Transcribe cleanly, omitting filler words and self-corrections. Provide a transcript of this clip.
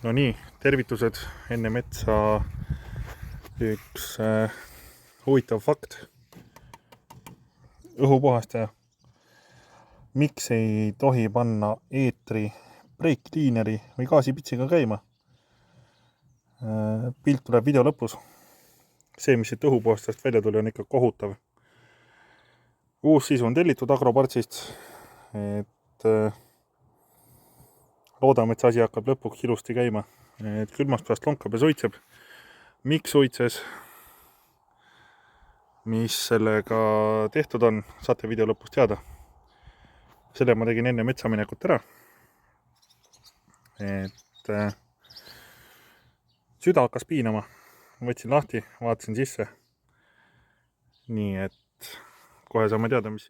No nii, tervitused enne metsa. Üks huvitav fakt. Õhupuhastaja. Miks ei tohi panna eetri break cleaneri või gaasipitsiga käima? Pilt tuleb video lõpus. See, mis siit õhupuhastajast välja tuli, on ikka kohutav. Uus sisu on tellitud Agropartsist, et loodame, et see asi hakkab lõpuks ilusti käima. Et külmast pärast lonkab ja suitseb. Miks suitses? Mis sellega tehtud on, saate video lõpus teada. Selle ma tegin enne metsaminekut ära. Et süda hakkas piinama. Võtsin lahti, vaatasin sisse. Nii et kohe saame teada, mis